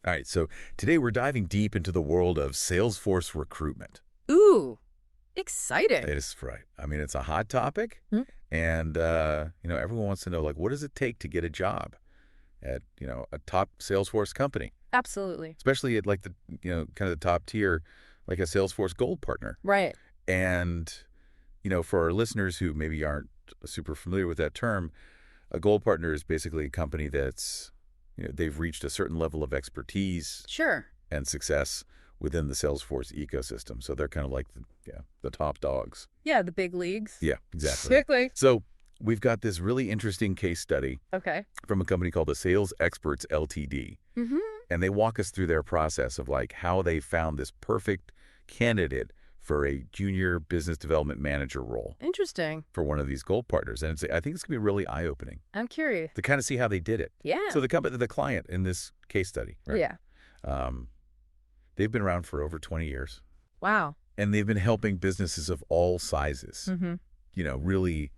All right, so today we're diving deep into the world of Salesforce recruitment. Ooh, exciting. It is right. I mean, it's a hot topic, Hmm? and everyone wants to know, like, what does it take to get a job at, a top Salesforce company, Absolutely. especially at like the, kind of the top tier, like a Salesforce Gold Partner. Right. And, for our listeners who maybe aren't super familiar with that term, a Gold Partner is basically a company that's, they've reached a certain level of expertise Sure. and success within the Salesforce ecosystem. So they're kind of like the top dogs. Yeah, the big leagues. Yeah, exactly. Big leagues. So we've got this really interesting case study Okay. from a company called the Sales Experts Ltd. Mm-hmm. And they walk us through their process of like how they found this perfect candidate for a junior business development manager role Interesting. for one of these gold partners. And I think it's going to be really eye-opening I'm curious. to kind of see how they did it. Yeah. So the client in this case study, right? Yeah. They've been around for over 20 years. Wow. And they've been helping businesses of all sizes, Mm-hmm. really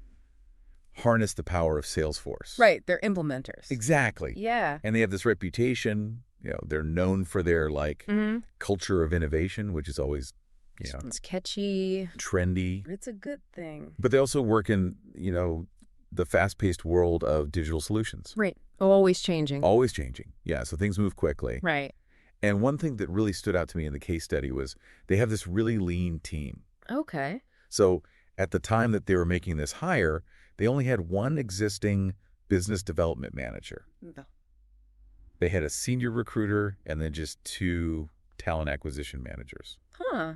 harness the power of Salesforce. Right. They're implementers. Exactly. Yeah. And they have this reputation, they're known for their Mm-hmm. culture of innovation, which is always, It's catchy. trendy. It's a good thing. But they also work in, the fast-paced world of digital solutions. Right. Always changing. Always changing. Yeah, so things move quickly. Right. And one thing that really stood out to me in the case study was they have this really lean team. Okay. So at the time that they were making this hire, they only had one existing business development manager. They had a senior recruiter and then just two talent acquisition managers. Huh.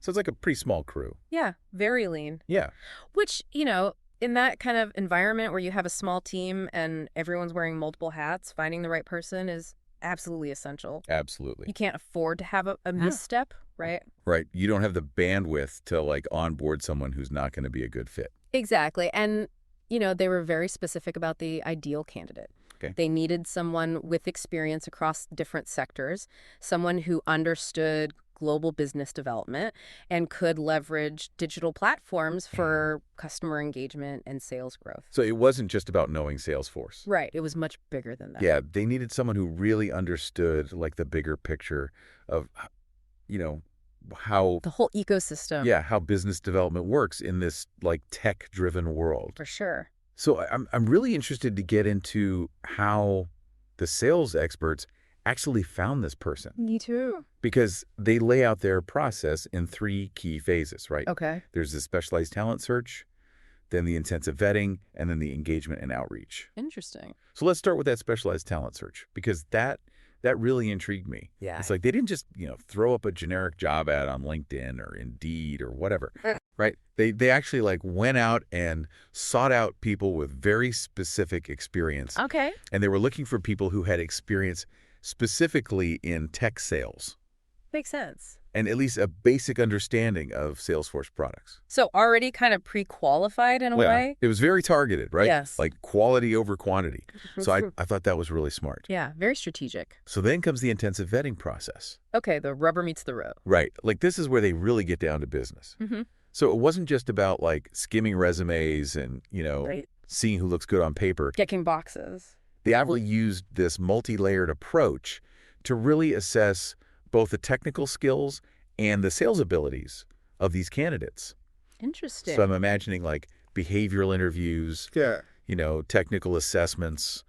So it's like a pretty small crew. Yeah. Very lean. Yeah. Which, in that kind of environment where you have a small team and everyone's wearing multiple hats, finding the right person is absolutely essential. Absolutely. You can't afford to have a misstep, right? Right. You don't have the bandwidth to like onboard someone who's not going to be a good fit. Exactly. And, they were very specific about the ideal candidate. Okay. They needed someone with experience across different sectors, someone who understood global business development and could leverage digital platforms for customer engagement and sales growth. So it wasn't just about knowing Salesforce. Right. It was much bigger than that. Yeah. They needed someone who really understood like the bigger picture of, how The whole ecosystem. yeah, how business development works in this like tech-driven world. For sure. So I'm really interested to get into how the sales experts actually found this person Me too. because they lay out their process in three key phases, right? Okay. There's the specialized talent search, then the intensive vetting, and then the engagement and outreach. Interesting. So let's start with that specialized talent search because that really intrigued me. Yeah. It's like they didn't just, throw up a generic job ad on LinkedIn or Indeed or whatever, right? They actually like went out and sought out people with very specific experience. Okay. And they were looking for people who had experience specifically in tech sales Makes sense. and at least a basic understanding of Salesforce products. So already kind of pre-qualified in a way? It was very targeted, right? Yes. Like quality over quantity. So I thought that was really smart. Yeah, very strategic. So then comes the intensive vetting process. Okay, the rubber meets the road. Right. Like this is where they really get down to business. Mm-hmm. So it wasn't just about like skimming resumes and, Right. seeing who looks good on paper. Checking boxes. They actually used this multi-layered approach to really assess both the technical skills and the sales abilities of these candidates. Interesting. So I'm imagining like behavioral interviews, technical assessments,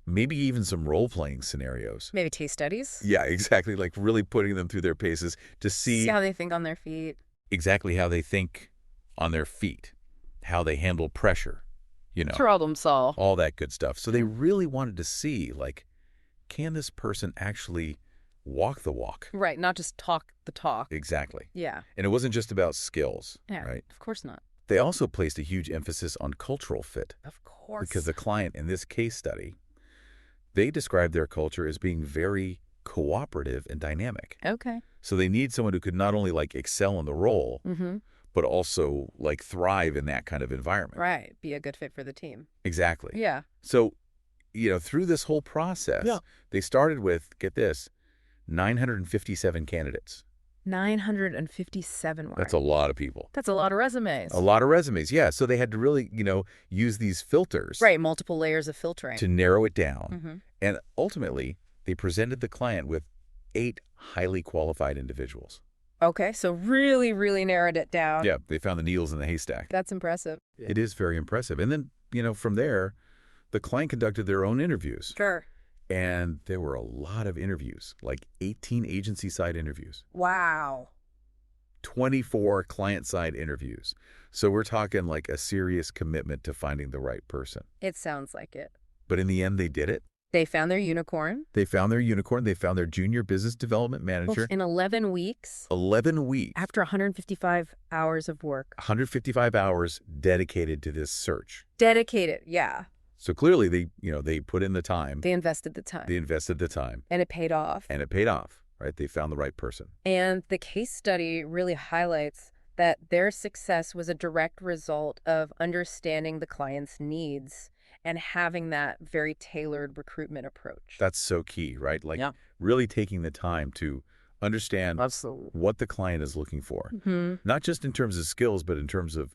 maybe even some role-playing scenarios. Maybe case studies. Yeah, exactly. Like really putting them through their paces to See how they think on their feet. exactly how they think on their feet, how they handle pressure, Problem solve. all that good stuff. So they really wanted to see, like, can this person actually walk the walk? Right, not just talk the talk. Exactly. Yeah. And it wasn't just about skills, Yeah, right? of course not. They also placed a huge emphasis on cultural fit Of course. because the client in this case study, they described their culture as being very cooperative and dynamic. Okay. So they need someone who could not only like excel in the role, Mm-hmm. but also like thrive in that kind of environment. Right. Be a good fit for the team. Exactly. Yeah. So, through this whole process, they started with, get this, 957 candidates. 957 words. That's a lot of people. That's a lot of resumes. A lot of resumes, yeah. So they had to really, use these filters Right, multiple layers of filtering. to narrow it down. Mm-hmm. And ultimately, They presented the client with 8 highly qualified individuals. Okay, so really, really narrowed it down. Yeah, they found the needles in the haystack. That's impressive. It is very impressive. And then, from there, the client conducted their own interviews. Sure. And there were a lot of interviews, like 18 agency-side interviews. Wow. 24 client-side interviews. So we're talking like a serious commitment to finding the right person. It sounds like it. But in the end, they did it. They found their unicorn. They found their unicorn. They found their junior business development manager. In 11 weeks. 11 weeks. After 155 hours of work. 155 hours dedicated to this search. Dedicated, yeah. So clearly, they put in the time. They invested the time. They invested the time. And it paid off. And it paid off, right? They found the right person. And the case study really highlights that their success was a direct result of understanding the client's needs and having that very tailored recruitment approach. That's so key, right? Like really taking the time to understand what the client is looking for. Mm-hmm. Not just in terms of skills, but in terms of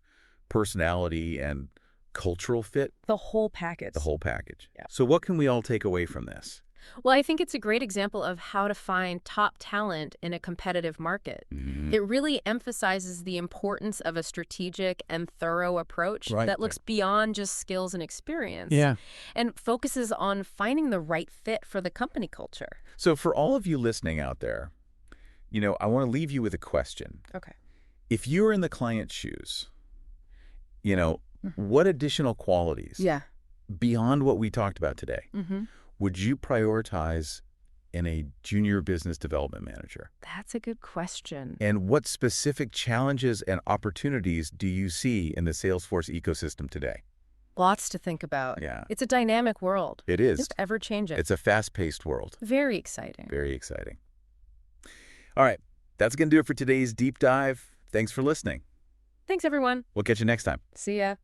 personality and cultural fit. The whole package. The whole package. Yeah. So what can we all take away from this? Well, I think it's a great example of how to find top talent in a competitive market. Mm-hmm. It really emphasizes the importance of a strategic and thorough approach that looks beyond just skills and experience and focuses on finding the right fit for the company culture. So for all of you listening out there, I want to leave you with a question. Okay. If you're in the client's shoes, what additional qualities beyond what we talked about today would you prioritize in a junior business development manager? That's a good question. And what specific challenges and opportunities do you see in the Salesforce ecosystem today? Lots to think about. Yeah. It's a dynamic world. It is. Just ever-changing. It's a fast-paced world. Very exciting. Very exciting. All right. That's going to do it for today's deep dive. Thanks for listening. Thanks, everyone. We'll catch you next time. See ya.